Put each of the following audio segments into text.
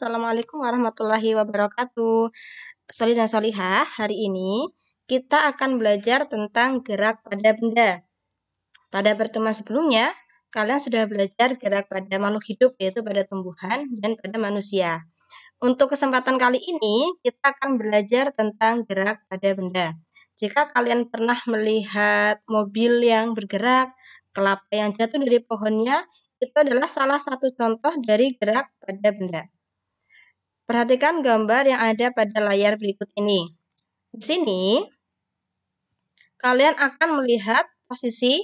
Assalamualaikum warahmatullahi wabarakatuh. Sholih dan sholihah, hari ini kita akan belajar tentang gerak pada benda. Pada pertemuan sebelumnya, kalian sudah belajar gerak pada makhluk hidup, yaitu pada tumbuhan dan pada manusia. Untuk kesempatan kali ini, kita akan belajar tentang gerak pada benda. Jika kalian pernah melihat mobil yang bergerak, kelapa yang jatuh dari pohonnya, itu adalah salah satu contoh dari gerak pada benda. Perhatikan gambar yang ada pada layar berikut ini. Di sini, kalian akan melihat posisi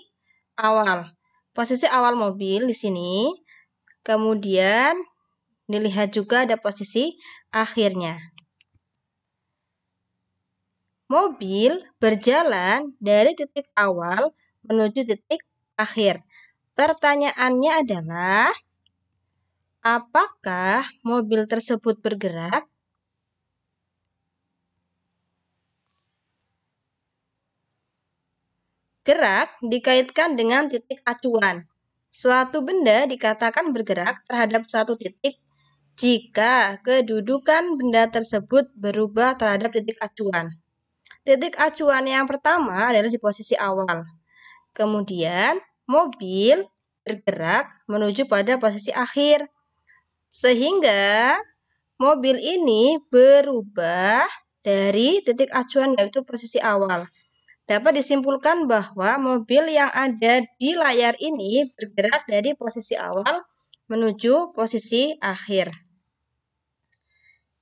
awal. Posisi awal mobil di sini. Kemudian, dilihat juga ada posisi akhirnya. Mobil berjalan dari titik awal menuju titik akhir. Pertanyaannya adalah, apakah mobil tersebut bergerak? Gerak dikaitkan dengan titik acuan. Suatu benda dikatakan bergerak terhadap suatu titik jika kedudukan benda tersebut berubah terhadap titik acuan. Titik acuan yang pertama adalah di posisi awal. Kemudian, mobil bergerak menuju pada posisi akhir. Sehingga mobil ini berubah dari titik acuan, yaitu posisi awal. Dapat disimpulkan bahwa mobil yang ada di layar ini bergerak dari posisi awal menuju posisi akhir.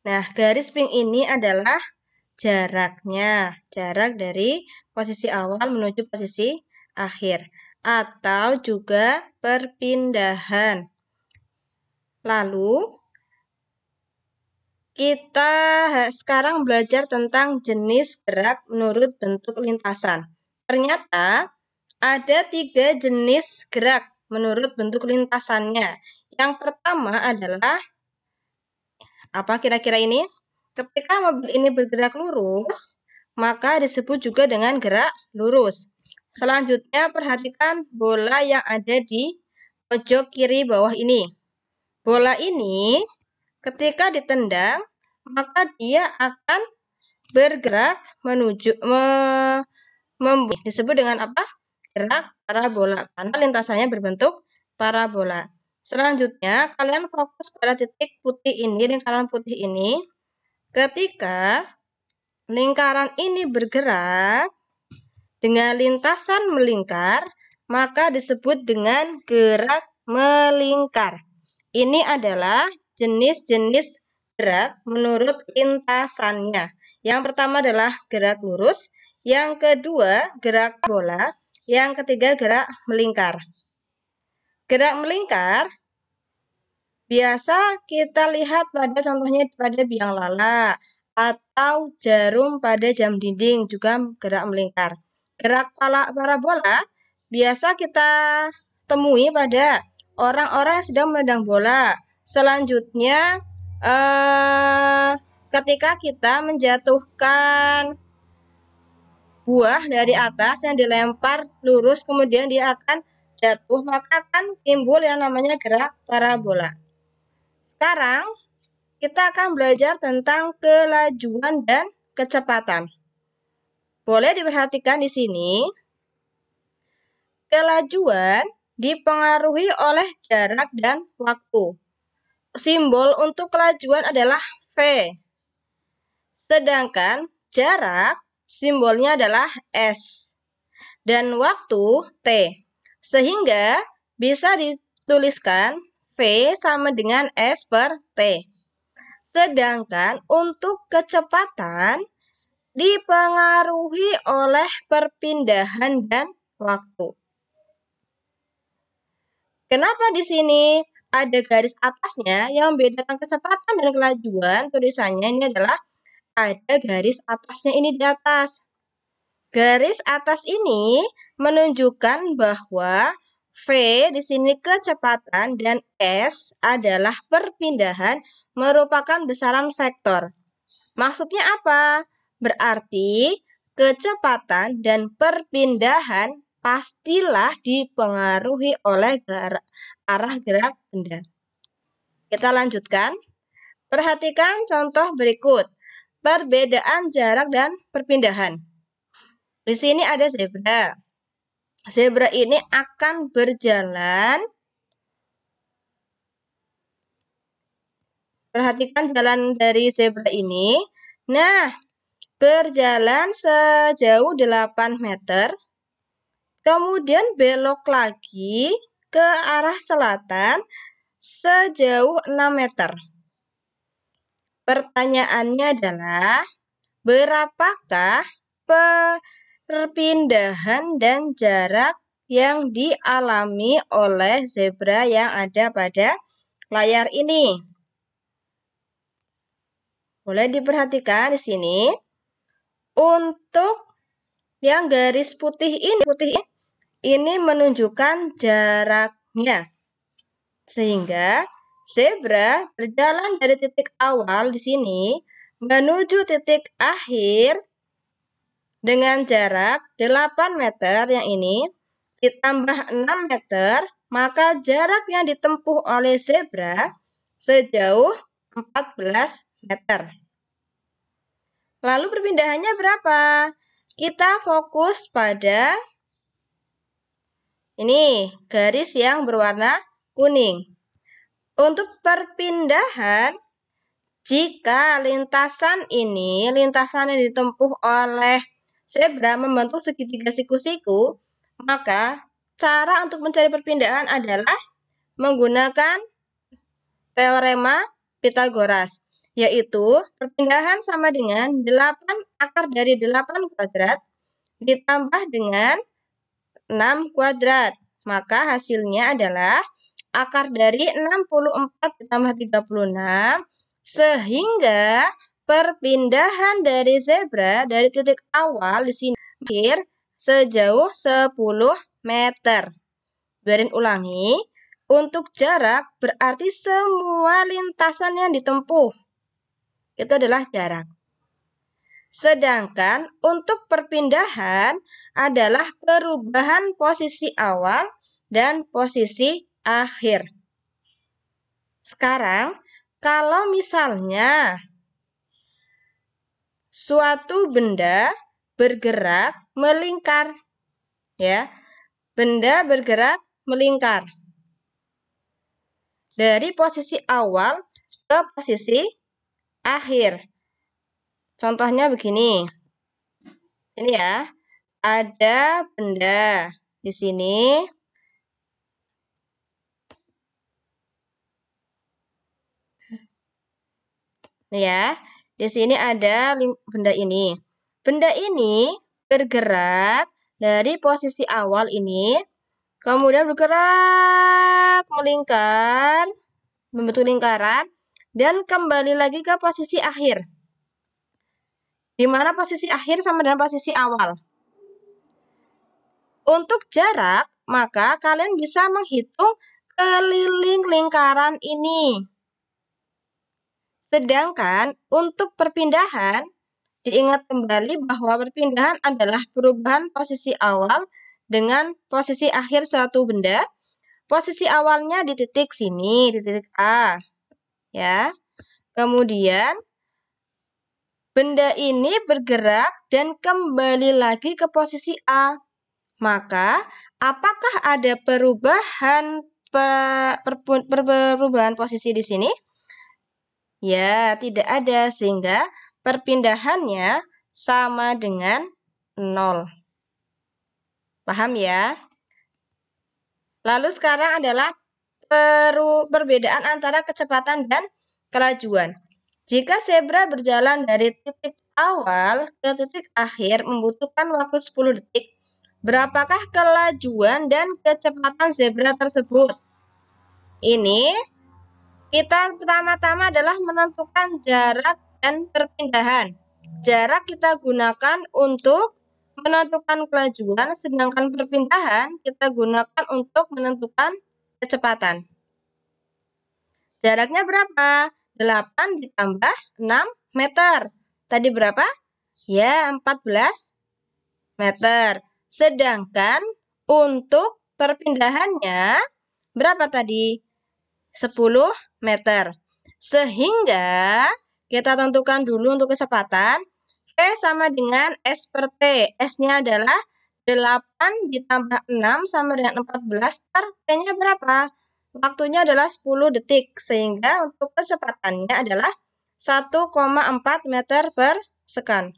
Nah, garis pink ini adalah jaraknya, jarak dari posisi awal menuju posisi akhir, atau juga perpindahan. Lalu, kita sekarang belajar tentang jenis gerak menurut bentuk lintasan. Ternyata ada 3 jenis gerak menurut bentuk lintasannya. Yang pertama adalah, apa kira-kira ini? Ketika mobil ini bergerak lurus, maka disebut juga dengan gerak lurus. Selanjutnya, perhatikan bola yang ada di pojok kiri bawah ini. Bola ini ketika ditendang, maka dia akan bergerak menuju disebut dengan apa? Gerak parabola, karena lintasannya berbentuk parabola. Selanjutnya, kalian fokus pada titik putih ini, lingkaran putih ini. Ketika lingkaran ini bergerak dengan lintasan melingkar, maka disebut dengan gerak melingkar. Ini adalah jenis-jenis gerak menurut lintasannya. Yang pertama adalah gerak lurus, yang kedua gerak bola, yang ketiga gerak melingkar. Gerak melingkar biasa kita lihat pada contohnya pada biang lala atau jarum pada jam dinding, juga gerak melingkar. Gerak parabola biasa kita temui pada orang-orang yang sedang menendang bola. Selanjutnya, ketika kita menjatuhkan buah dari atas yang dilempar lurus, kemudian dia akan jatuh, maka akan timbul yang namanya gerak parabola. Sekarang, kita akan belajar tentang kelajuan dan kecepatan. Boleh diperhatikan di sini, kelajuan dipengaruhi oleh jarak dan waktu. Simbol untuk kelajuan adalah V. Sedangkan jarak simbolnya adalah S. Dan waktu T. Sehingga bisa dituliskan V sama dengan S per T. Sedangkan untuk kecepatan dipengaruhi oleh perpindahan dan waktu. Kenapa di sini ada garis atasnya yang membedakan kecepatan dan kelajuan? Tulisannya ini adalah ada garis atasnya ini di atas. Garis atas ini menunjukkan bahwa V di sini kecepatan dan S adalah perpindahan, merupakan besaran vektor. Maksudnya apa? Berarti kecepatan dan perpindahan pastilah dipengaruhi oleh arah gerak benda. Kita lanjutkan. Perhatikan contoh berikut. Perbedaan jarak dan perpindahan. Di sini ada zebra. Zebra ini akan berjalan. Perhatikan jalan dari zebra ini. Nah, berjalan sejauh 8 meter. Kemudian belok lagi ke arah selatan sejauh 6 meter. Pertanyaannya adalah, berapakah perpindahan dan jarak yang dialami oleh zebra yang ada pada layar ini? Boleh diperhatikan di sini. Untuk yang garis putih ini menunjukkan jaraknya. Sehingga zebra berjalan dari titik awal di sini menuju titik akhir dengan jarak 8 meter yang ini ditambah 6 meter, maka jarak yang ditempuh oleh zebra sejauh 14 meter. Lalu perpindahannya berapa? Kita fokus pada ini, garis yang berwarna kuning. Untuk perpindahan, jika lintasan yang ditempuh oleh zebra membentuk segitiga siku-siku, maka cara untuk mencari perpindahan adalah menggunakan teorema Pythagoras, yaitu perpindahan sama dengan 8 akar dari 8 kuadrat ditambah dengan 6 kuadrat. Maka hasilnya adalah akar dari 64 ditambah 36, sehingga perpindahan dari zebra dari titik awal di sini akhir sejauh 10 meter. Biarin ulangi. Untuk jarak berarti semua lintasan yang ditempuh. Itu adalah jarak. Sedangkan untuk perpindahan adalah perubahan posisi awal dan posisi akhir. Sekarang, kalau misalnya suatu benda bergerak melingkar, ya, benda bergerak melingkar dari posisi awal ke posisi akhir. Contohnya begini. Ini ya, ada benda di sini. Nih ya, di sini ada benda ini. Benda ini bergerak dari posisi awal ini, kemudian bergerak melingkar, membentuk lingkaran, dan kembali lagi ke posisi akhir. Di mana posisi akhir sama dengan posisi awal. Untuk jarak, maka kalian bisa menghitung keliling lingkaran ini. Sedangkan untuk perpindahan, diingat kembali bahwa perpindahan adalah perubahan posisi awal dengan posisi akhir suatu benda. Posisi awalnya di titik sini, di titik A. Ya. Kemudian benda ini bergerak dan kembali lagi ke posisi A. Maka, apakah ada perubahan posisi di sini? Ya, tidak ada, sehingga perpindahannya sama dengan 0. Paham ya? Lalu sekarang adalah perbedaan antara kecepatan dan kelajuan. Jika zebra berjalan dari titik awal ke titik akhir membutuhkan waktu 10 detik, berapakah kelajuan dan kecepatan zebra tersebut? Ini kita pertama-tama adalah menentukan jarak dan perpindahan. Jarak kita gunakan untuk menentukan kelajuan, sedangkan perpindahan kita gunakan untuk menentukan kecepatan. Jaraknya berapa? 8 ditambah 6 meter. Tadi berapa? Ya, 14 meter. Sedangkan untuk perpindahannya berapa tadi? 10 meter. Sehingga kita tentukan dulu untuk kecepatan. V sama dengan S per T. S-nya adalah 8 ditambah 6 sama dengan 14 per T-nya berapa? Waktunya adalah 10 detik. Sehingga untuk kecepatannya adalah 1,4 meter per second.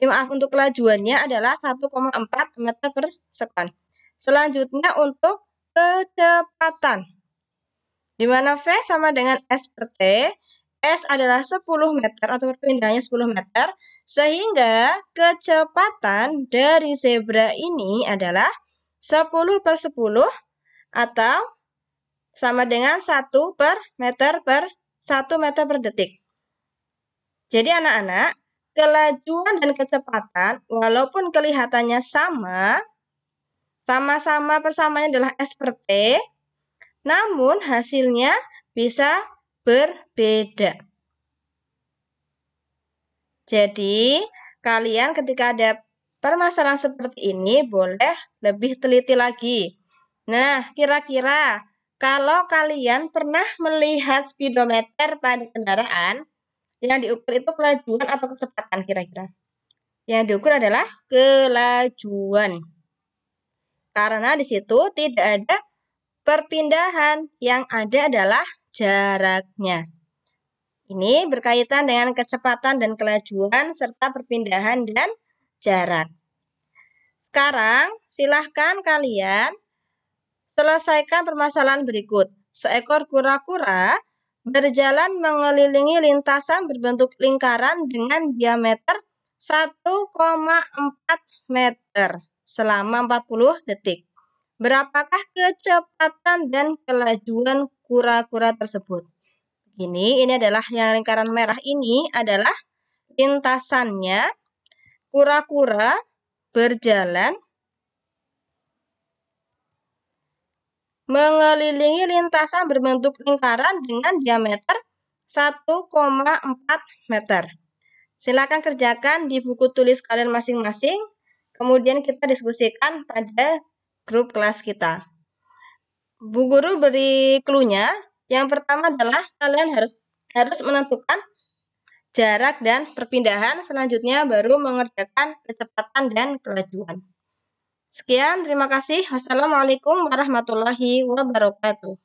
Maaf, untuk kelajuannya adalah 1,4 meter per second. Selanjutnya untuk kecepatan, di mana V sama dengan S per T. S adalah 10 meter atau perpindahannya 10 meter, sehingga kecepatan dari zebra ini adalah 10 per 10 atau sama dengan 1 meter per detik. Jadi anak-anak, kelajuan dan kecepatan walaupun kelihatannya sama-sama persamaannya adalah S per T, namun hasilnya bisa berbeda. Jadi, kalian ketika ada permasalahan seperti ini boleh lebih teliti lagi. Nah, kira-kira kalau kalian pernah melihat speedometer pada kendaraan, yang diukur itu kelajuan atau kecepatan kira-kira? Yang diukur adalah kelajuan. Karena di situ tidak ada perpindahan, yang ada adalah jaraknya. Ini berkaitan dengan kecepatan dan kelajuan serta perpindahan dan jarak. Sekarang silahkan kalian selesaikan permasalahan berikut. Seekor kura-kura berjalan mengelilingi lintasan berbentuk lingkaran dengan diameter 1,4 meter selama 40 detik. Berapakah kecepatan dan kelajuan kura-kura tersebut? Ini adalah yang lingkaran merah ini adalah lintasannya. Kura-kura berjalan mengelilingi lintasan berbentuk lingkaran dengan diameter 1,4 meter. Silakan kerjakan di buku tulis kalian masing-masing. Kemudian kita diskusikan pada grup kelas kita. Bu Guru beri clue-nya. Yang pertama adalah kalian harus menentukan jarak dan perpindahan. Selanjutnya baru mengerjakan kecepatan dan kelajuan. Sekian, terima kasih. Wassalamualaikum warahmatullahi wabarakatuh.